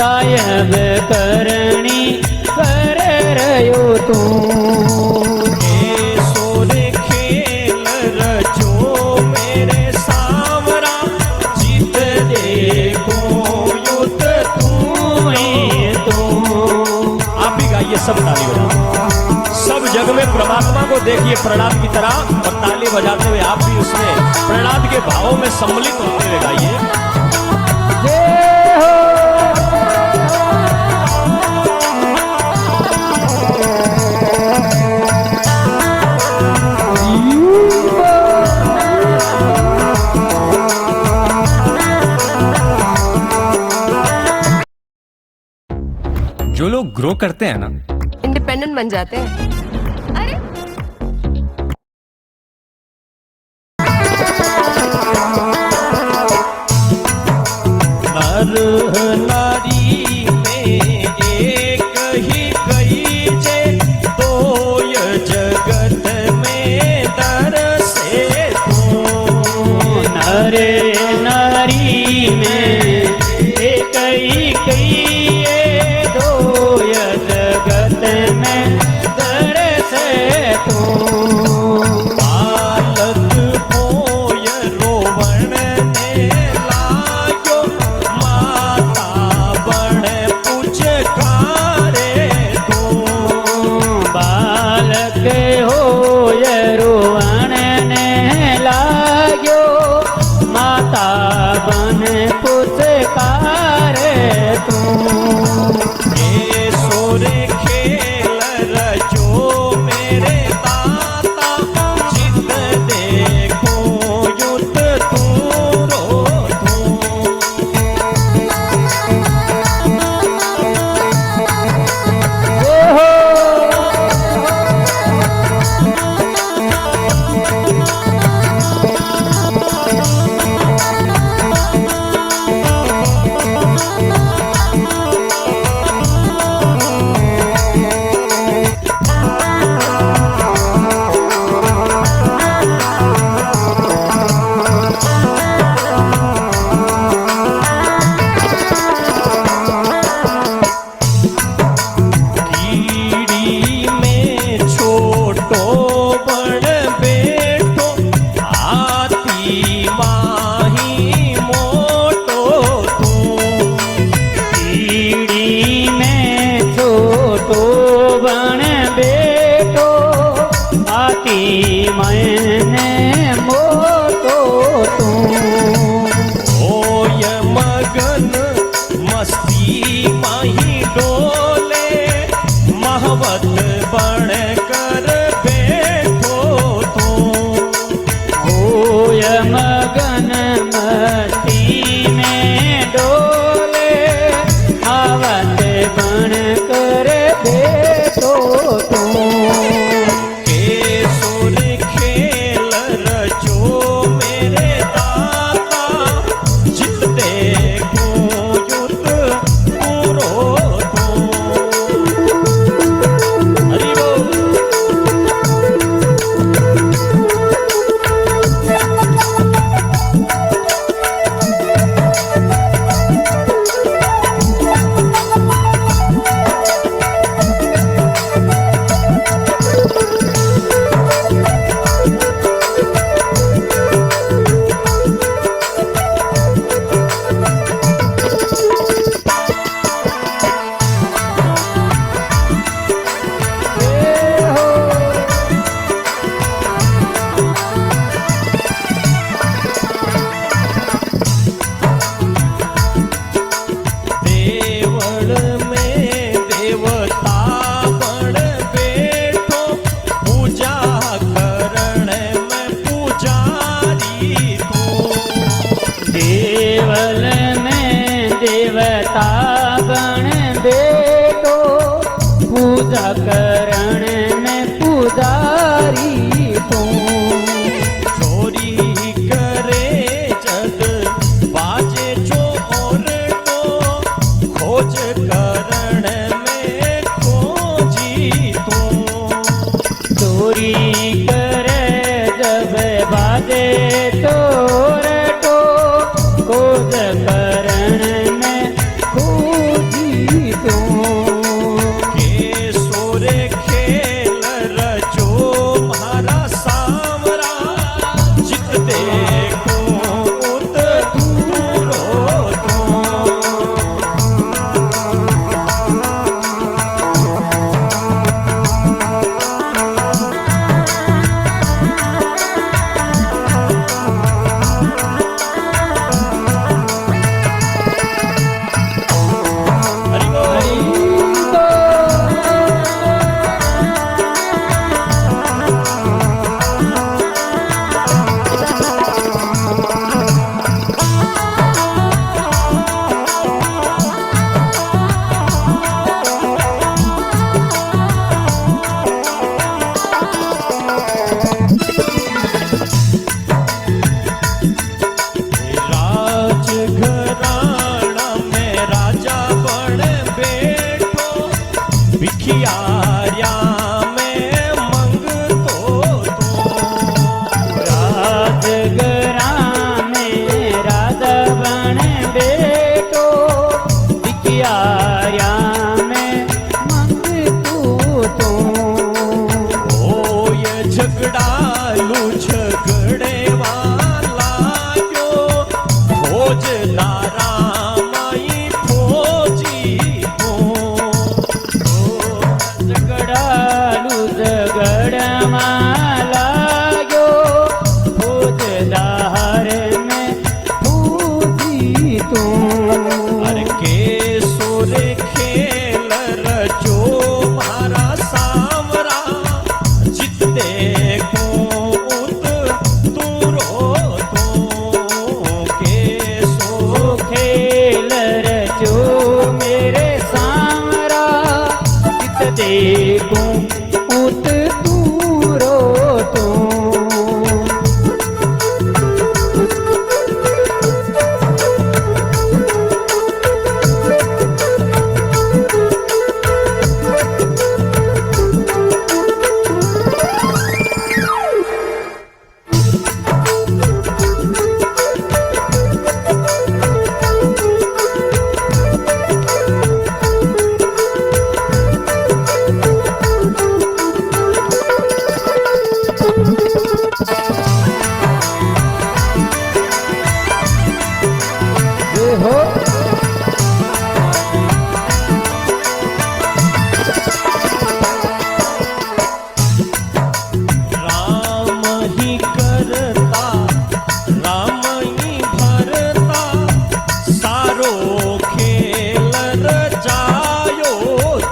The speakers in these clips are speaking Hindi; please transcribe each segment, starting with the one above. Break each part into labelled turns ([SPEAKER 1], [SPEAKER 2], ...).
[SPEAKER 1] साहेब करणी कर रयो तू।
[SPEAKER 2] सोरे खेल रचो मेरे सावरा जीत देखो युद्ध तू ही तू। आप भी गाइए सब ताली बजा, सब जग में परमात्मा को देखिए प्रहलाद की तरह और ताली बजाते हुए आप भी उसमें प्रहलाद के भावों में सम्मिलित होते हुए गाइए।
[SPEAKER 3] जो लोग ग्रो करते हैं ना,
[SPEAKER 4] इंडिपेंडेंट बन जाते हैं। अरे
[SPEAKER 2] नर नारी में एक ही कही जे दोय जगत में दर से तू।
[SPEAKER 1] नर नारी में एक ही कही दोय जगत में दर से तू।
[SPEAKER 2] बालक होय रोवण ने लाग्यो माता बण पुचकारे तू।
[SPEAKER 1] बालक होय रोवण ने लाग्यो माता बन पुचकारे तू।
[SPEAKER 2] ये सोरे खेल रचो मेरे दाता जित देखो युद्ध तू रो तू। कीड़ी में छोटो बड़ बेटो हाथी माही मोटो तू।
[SPEAKER 1] कीड़ी में छोटो बन बेटो हाथी मैंने मोटो तू।
[SPEAKER 2] होय मगन मस्ती माही डोले महवत बण कर बैठो तू।
[SPEAKER 1] होय मगन मस्ती में डोले आवत बन कर बेटो तू।
[SPEAKER 2] के सुर खेल रचो मेरे दाता जित देखो युद्ध पूरो तू। हरि बोल।
[SPEAKER 1] पूजा करण में पुजारी तू।
[SPEAKER 2] चोरी करे जग बाजे जो और तो खोज करण में खोजी तू।
[SPEAKER 1] चोरी करे जब बाजे तोर तो खोज करण में खोजी
[SPEAKER 2] भिखियारिया में मंगतो तो
[SPEAKER 1] राजगरा में राधा बन बेटो भिखियारिया में मंग तू
[SPEAKER 2] ओ ये झगड़ालू झगड़े वाला यो फौजदारा माई फौजी तो
[SPEAKER 1] झगड़ालू झगड़ माला गो फौजदार में फौजी तू
[SPEAKER 2] अरे के सोरे खेल रचो मारा सामरा जित देखो उत तू रो तो के सो
[SPEAKER 1] खेल रचो मेरे सामरा चित देखूं उत तू रो तो ये हो
[SPEAKER 2] राम ही करता राम ही भरता सारो खेल रचायो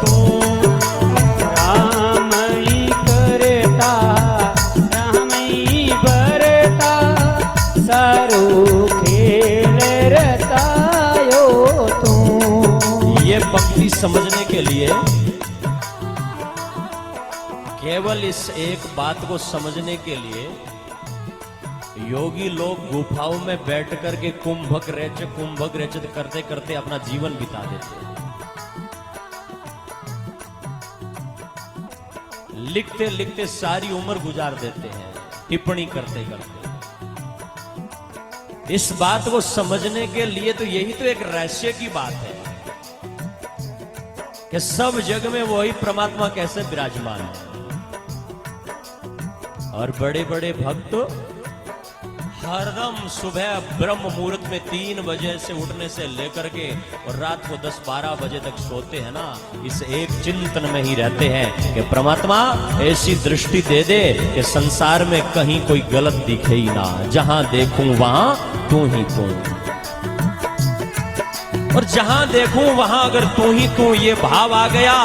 [SPEAKER 2] तो
[SPEAKER 1] राम ही करता राम ही भरता सारो खेल रतायो तू
[SPEAKER 2] ये पंक्ति समझने के लिए केवल इस एक बात को समझने के लिए योगी लोग गुफाओं में बैठ करके कुंभक रेचक करते करते अपना जीवन बिता देते हैं। लिखते लिखते सारी उम्र गुजार देते हैं टिप्पणी करते करते। इस बात को समझने के लिए तो यही तो एक रहस्य की बात है कि सब जग में वही परमात्मा कैसे विराजमान है। और बड़े बड़े भक्त हरदम सुबह ब्रह्म मुहूर्त में 3 बजे से उठने से लेकर के और रात को 10-12 बजे तक सोते हैं ना, इस एक चिंतन में ही रहते हैं कि परमात्मा ऐसी दृष्टि दे दे कि संसार में कहीं कोई गलत दिखे ही ना, जहां देखूं वहां तू ही तू, और जहां देखूं वहां अगर तू ही तू ये भाव आ गया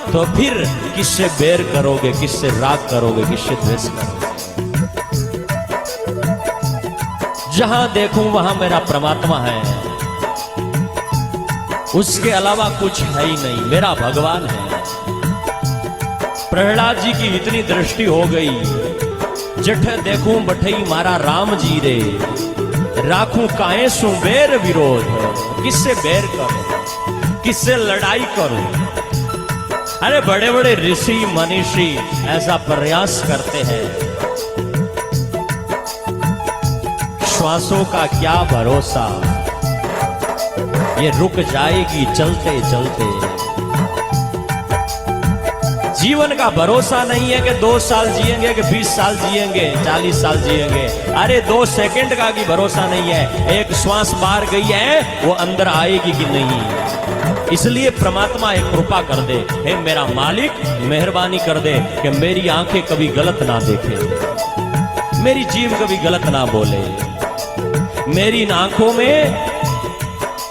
[SPEAKER 2] तो फिर किससे बैर करोगे, किससे राग करोगे, किससे द्वेष करोगे। जहां देखूं वहां मेरा परमात्मा है, उसके अलावा कुछ है ही नहीं, मेरा भगवान है। प्रहलाद जी की इतनी दृष्टि हो गई, जठ देखूं बठई मारा राम जी रे, राखूं काहे सु बैर विरोध, किससे बैर करूं, किससे लड़ाई करूं। अरे बड़े बड़े ऋषि मनीषी ऐसा प्रयास करते हैं, श्वासों का क्या भरोसा, ये रुक जाएगी चलते चलते। जीवन का भरोसा नहीं है कि 2 साल जिएंगे कि 20 साल जिएंगे, 40 साल जिएंगे। अरे 2 सेकंड का भी भरोसा नहीं है, एक श्वास बाहर गई है वो अंदर आएगी कि नहीं। इसलिए परमात्मा एक कृपा कर दे, हे मेरा मालिक मेहरबानी कर दे कि मेरी आंखें कभी गलत ना देखे, मेरी जीभ कभी गलत ना बोले, मेरी इन आंखों में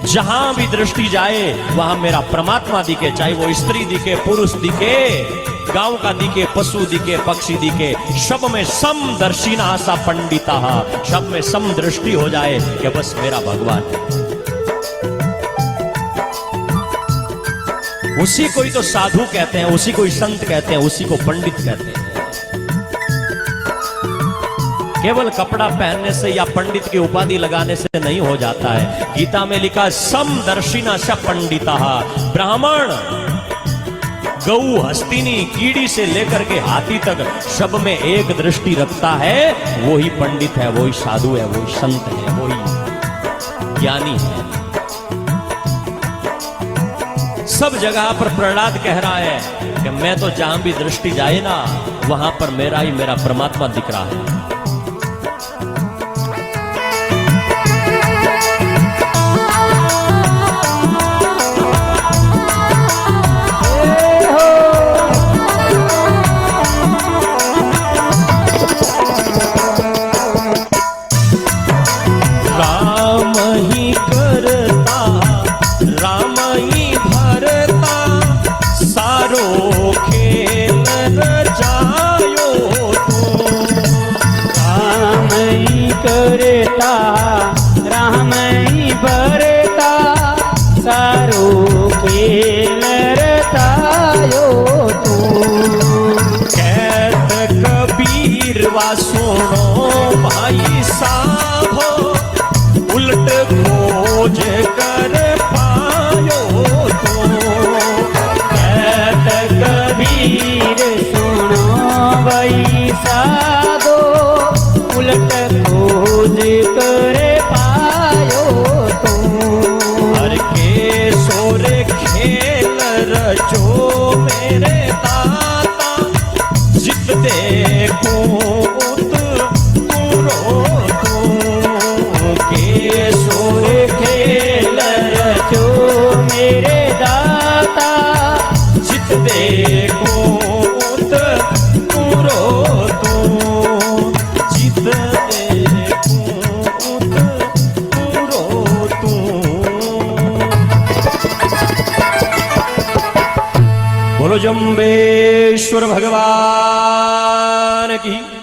[SPEAKER 2] जहां भी दृष्टि जाए वहां मेरा परमात्मा दिखे, चाहे वो स्त्री दिखे, पुरुष दिखे, गांव का दिखे, पशु दिखे, पक्षी दिखे, सब में समदर्शिना सा पंडिता, सब में सम दृष्टि हो जाए कि बस मेरा भगवान है। उसी को ही तो साधु कहते हैं, उसी को ही संत कहते हैं, उसी को पंडित कहते हैं। केवल कपड़ा पहनने से या पंडित की उपाधि लगाने से नहीं हो जाता है। गीता में लिखा समदर्शिना स पंडिता, ब्राह्मण गऊ हस्तिनी कीड़ी से लेकर के हाथी तक सब में एक दृष्टि रखता है, वही पंडित है, वही साधु है, वही संत है, वही ज्ञानी है। सब जगह पर प्रहलाद कह रहा है कि मैं तो जहां भी दृष्टि जाए ना, वहां पर मेरा ही मेरा परमात्मा दिख रहा है। राम ही करता, राम ही भरता, सारो खेल रचायो तू।
[SPEAKER 1] राम ही करता, राम ही भरता, सारो खेल रचायो तू।
[SPEAKER 2] कहत कबीर वा सुनो भाई साधो, उलट खोज कर पायो तो।
[SPEAKER 1] कहत कबीर सुनो भाई साधो, उलट खोज कर पायो तुम।
[SPEAKER 2] हर के सोर खेल रचो मेरे दाता, जित देखो उत तुरो तू। के सोर
[SPEAKER 1] खेल रचो मेरे दाता,
[SPEAKER 2] जित देखो उत तुरो तू। जित देखो उत तुरो तू। बोलो जम्बेश्वर भगवान की।